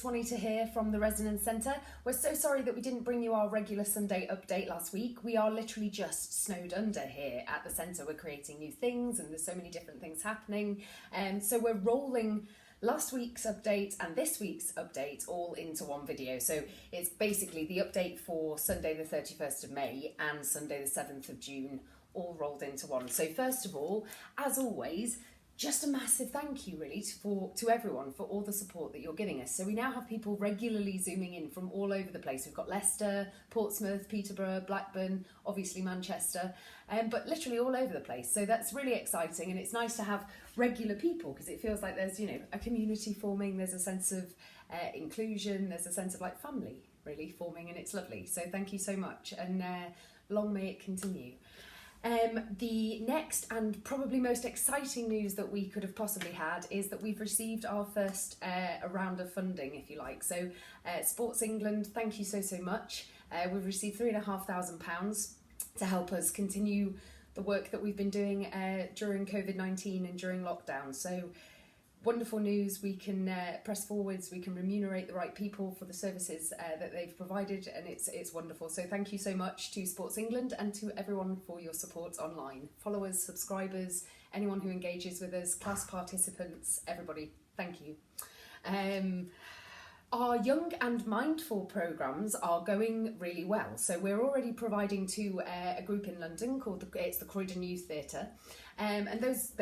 it's Juanita here from the Resonance Centre. We're so sorry that we didn't bring you our regular Sunday update last week. We are literally just snowed under here at the centre. We're creating new things and there's so many different things happening. So we're rolling last week's update and this week's update all into one video. So it's basically the update for Sunday the 31st of May and Sunday the 7th of June all rolled into one. So first of all, as always, just a massive thank you really to everyone for all the support that you're giving us. So we now have people regularly zooming in from all over the place. We've got Leicester, Portsmouth, Peterborough, Blackburn, obviously Manchester, but literally all over the place. So that's really exciting, and it's nice to have regular people because it feels like there's, you know, a community forming. There's a sense of inclusion. There's a sense of like family really forming, and it's lovely. So thank you so much, and long may it continue. The next and probably most exciting news that we could have possibly had is that we've received our first round of funding, if you like. So Sports England, thank you so much. We've received £3,500 to help us continue the work that we've been doing during COVID-19 and during lockdown. So wonderful news. We can press forwards, we can remunerate the right people for the services that they've provided, and it's wonderful. So thank you so much to Sports England and to everyone for your support online. Followers, subscribers, anyone who engages with us, class participants, everybody, thank you. Our Young and Mindful programmes are going really well. So we're already providing to a group in London called it's the Croydon Youth Theatre, and those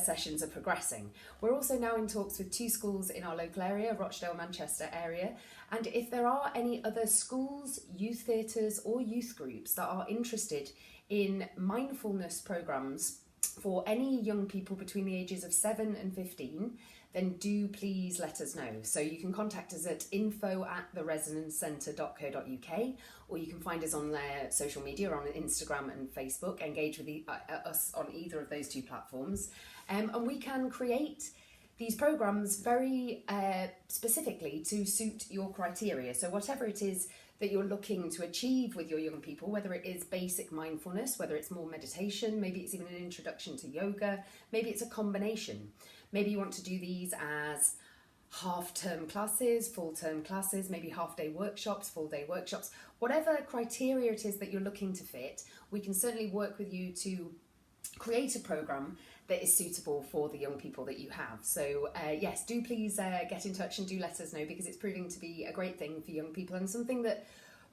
sessions are progressing. We're also now in talks with 2 schools in our local area, Rochdale, Manchester area, and if there are any other schools, youth theatres or youth groups that are interested in mindfulness programmes for any young people between the ages of 7 and 15, then do please let us know. So you can contact us at info@theresonancecentre.co.uk, or you can find us on their social media on Instagram and Facebook. Engage with us on either of those 2 platforms, and we can create these programs very specifically to suit your criteria. So whatever it is that you're looking to achieve with your young people, whether it is basic mindfulness, whether it's more meditation, maybe it's even an introduction to yoga, maybe it's a combination. Maybe you want to do these as half-term classes, full-term classes, maybe half-day workshops, full-day workshops. Whatever criteria it is that you're looking to fit, we can certainly work with you to create a programme that is suitable for the young people that you have. So yes, do please get in touch and do let us know, because it's proving to be a great thing for young people and something that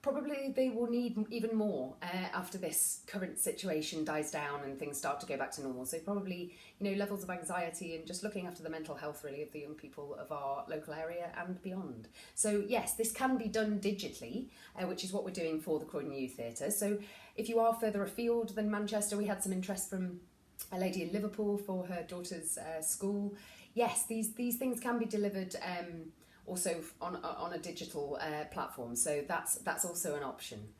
probably they will need even more after this current situation dies down and things start to go back to normal. So probably, you know, levels of anxiety and just looking after the mental health really of the young people of our local area and beyond. So yes, this can be done digitally, which is what we're doing for the Croydon Youth Theatre. So if you are further afield than Manchester, we had some interest from a lady in Liverpool for her daughter's school. Yes, these things can be delivered also on a digital platform, so that's also an option.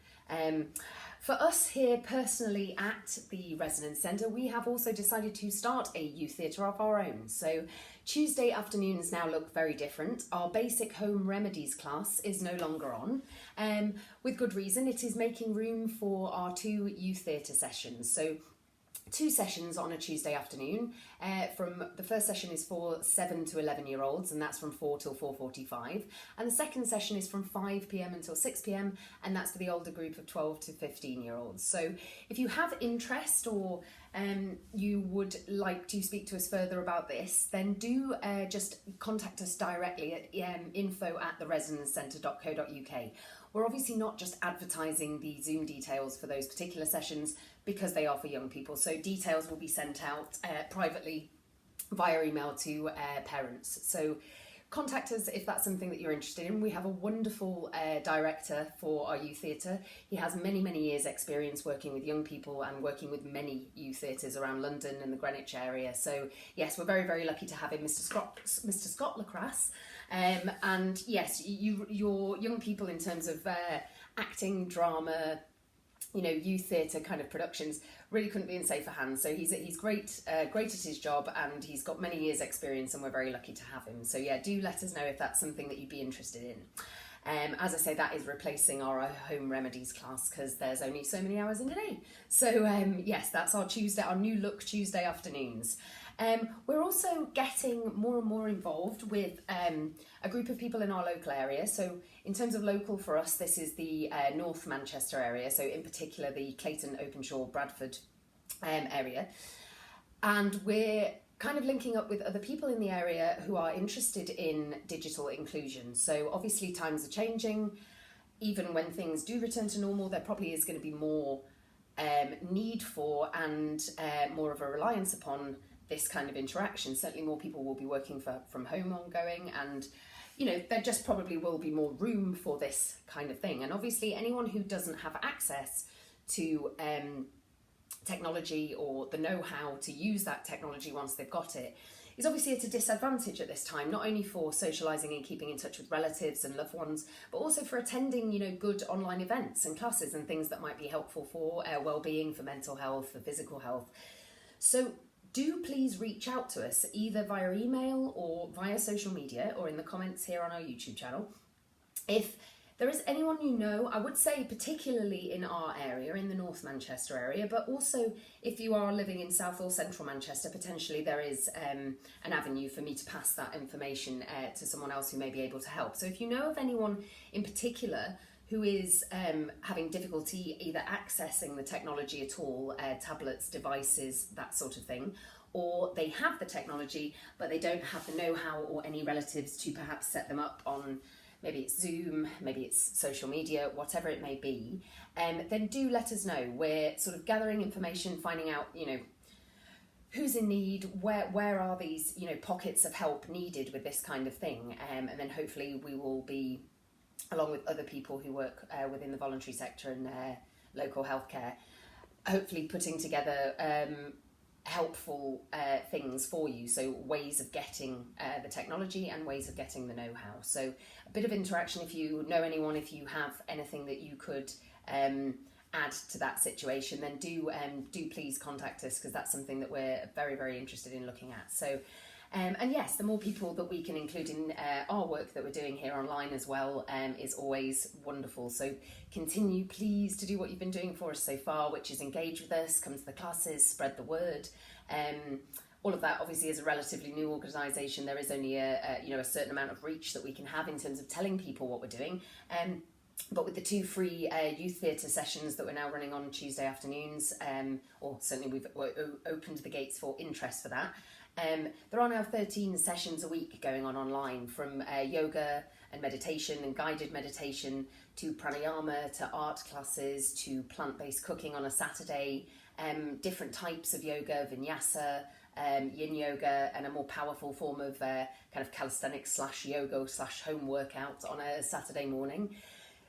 For us here personally at the Resonance Centre, we have also decided to start a youth theatre of our own. So Tuesday afternoons now look very different. Our basic home remedies class is no longer on, with good reason. It is making room for our 2 youth theatre sessions. So 2 sessions on a Tuesday afternoon. From the first session is for 7 to 11-year-olds, and that's from 4 till 4:45. And the second session is from 5 p.m. until 6 p.m, and that's for the older group of 12 to 15-year-olds. So if you have interest or you would like to speak to us further about this, then do just contact us directly at info@theresonancecentre.co.uk. We're obviously not just advertising the Zoom details for those particular sessions because they are for young people. So details will be sent out privately via email to parents. So contact us if that's something that you're interested in. We have a wonderful director for our youth theatre. He has many years experience working with young people and working with many youth theatres around London and the Greenwich area. So yes, we're very lucky to have him, Mr. Scott Lacrasse. And yes, your young people in terms of acting, drama, you know, youth theatre kind of productions really couldn't be in safer hands. So he's great at his job, and he's got many years experience, and we're very lucky to have him. So yeah, do let us know if that's something that you'd be interested in. As I say, that is replacing our home remedies class because there's only so many hours in a day. So yes, that's our new look Tuesday afternoons. We're also getting more and more involved with a group of people in our local area. So in terms of local for us, this is the North Manchester area, so in particular the Clayton, Openshaw, Bradford area. And we're kind of linking up with other people in the area who are interested in digital inclusion. So obviously times are changing. Even when things do return to normal, there probably is going to be more need for and more of a reliance upon this kind of interaction. Certainly more people will be working from home ongoing, and there just probably will be more room for this kind of thing. And obviously anyone who doesn't have access to technology or the know-how to use that technology once they've got it is obviously at a disadvantage at this time, not only for socialising and keeping in touch with relatives and loved ones, but also for attending good online events and classes and things that might be helpful for well-being, for mental health, for physical health. So do please reach out to us either via email or via social media or in the comments here on our YouTube channel. If there is anyone I would say particularly in our area, in the North Manchester area, but also if you are living in South or Central Manchester, potentially there is an avenue for me to pass that information to someone else who may be able to help. So if you know of anyone in particular who is having difficulty either accessing the technology at all, tablets, devices, that sort of thing, or they have the technology but they don't have the know-how or any relatives to perhaps set them up on, maybe it's Zoom, maybe it's social media, whatever it may be, then do let us know. We're sort of gathering information, finding out, who's in need, where are these, pockets of help needed with this kind of thing, and then hopefully we will be, along with other people who work within the voluntary sector and local healthcare, hopefully putting together helpful things for you, so ways of getting the technology and ways of getting the know-how. So a bit of interaction. If you know anyone, if you have anything that you could add to that situation, then do please contact us, because that's something that we're very, very interested in looking at. So and yes, the more people that we can include in our work that we're doing here online as well is always wonderful. So continue please to do what you've been doing for us so far, which is engage with us, come to the classes, spread the word. All of that obviously is a relatively new organisation. There is only a certain amount of reach that we can have in terms of telling people what we're doing. But with the 2 free youth theatre sessions that we're now running on Tuesday afternoons, or certainly we've opened the gates for interest for that, there are now 13 sessions a week going on online, from yoga and meditation and guided meditation to pranayama, to art classes, to plant-based cooking on a Saturday, different types of yoga, Vinyasa, Yin Yoga, and a more powerful form of kind of calisthenics / yoga / home workout on a Saturday morning.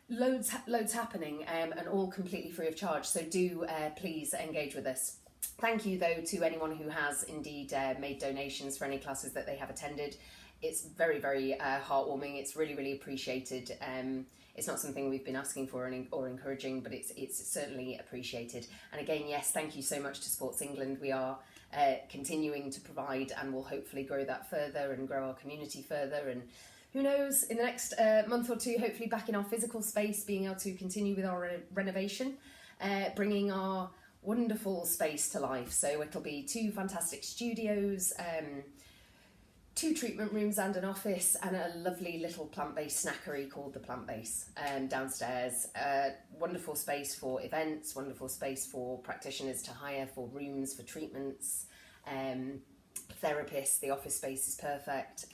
Loads happening, and all completely free of charge. So do please engage with us. Thank you though to anyone who has indeed made donations for any classes that they have attended. It's very, very heartwarming. It's really, really appreciated. It's not something we've been asking for or encouraging, but it's certainly appreciated. And again, yes, thank you so much to Sports England. We are continuing to provide, and will hopefully grow that further and grow our community further. And who knows, in the next month or two, hopefully back in our physical space, being able to continue with our renovation, bringing our wonderful space to life. So it'll be 2 fantastic studios, 2 treatment rooms and an office, and a lovely little plant-based snackery called the Plant Base downstairs. Wonderful space for events, wonderful space for practitioners to hire, for rooms, for treatments, therapists. The office space is perfect.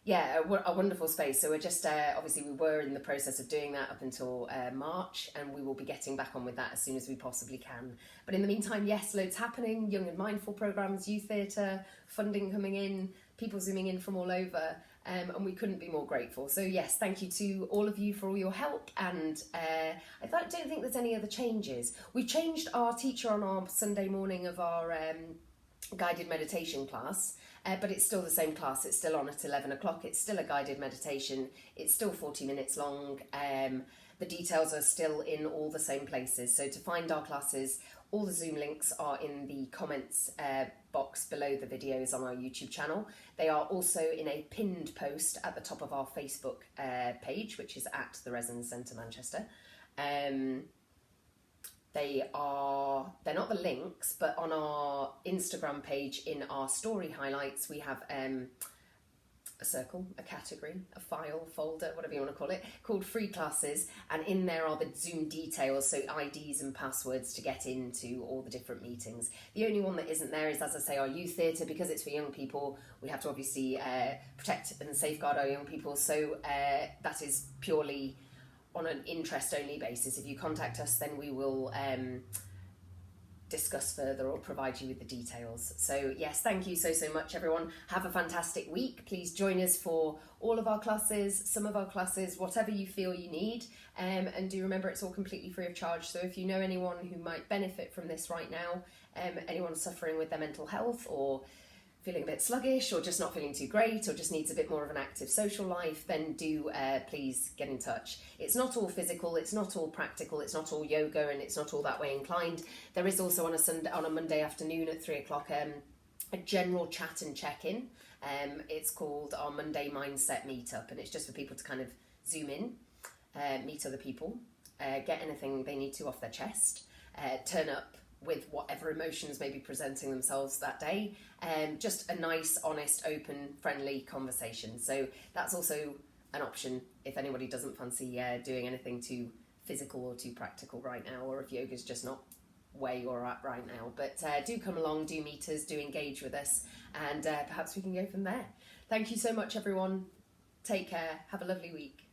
A wonderful space. So we're just, obviously we were in the process of doing that up until March, and we will be getting back on with that as soon as we possibly can. But in the meantime, yes, loads happening, young and mindful programmes, youth theatre, funding coming in, people zooming in from all over, and we couldn't be more grateful. So yes, thank you to all of you for all your help, and I don't think there's any other changes. We've changed our teacher on our Sunday morning of our guided meditation class. But it's still the same class. It's still on at 11 o'clock. It's still a guided meditation. It's still 40 minutes long. The details are still in all the same places. So to find our classes, all the Zoom links are in the comments box below the videos on our YouTube channel. They are also in a pinned post at the top of our Facebook page, which is at the Resonance Centre Manchester. they're not the links, but on our Instagram page in our story highlights, we have a circle, a category, a file, folder, whatever you want to call it, called free classes, and in there are the Zoom details, so IDs and passwords to get into all the different meetings. The only one that isn't there is, as I say, our youth theatre. Because it's for young people, we have to obviously protect and safeguard our young people, so that is purely on an interest only basis. If you contact us, then we will discuss further or provide you with the details. So yes, thank you so much, everyone. Have a fantastic week. Please join us for all of our classes, some of our classes, whatever you feel you need, and do remember it's all completely free of charge. So if you know anyone who might benefit from this right now, anyone suffering with their mental health or feeling a bit sluggish or just not feeling too great or just needs a bit more of an active social life, then do please get in touch. It's not all physical, it's not all practical, it's not all yoga, and it's not all that way inclined. There is also on a Monday afternoon at 3:00 a general chat and check-in. It's called our Monday Mindset Meetup, and it's just for people to kind of zoom in, meet other people, get anything they need to off their chest, turn up with whatever emotions may be presenting themselves that day, just a nice, honest, open, friendly conversation. So that's also an option if anybody doesn't fancy doing anything too physical or too practical right now, or if yoga's just not where you're at right now. But do come along, do meet us, do engage with us, and perhaps we can go from there. Thank you so much, everyone. Take care. Have a lovely week.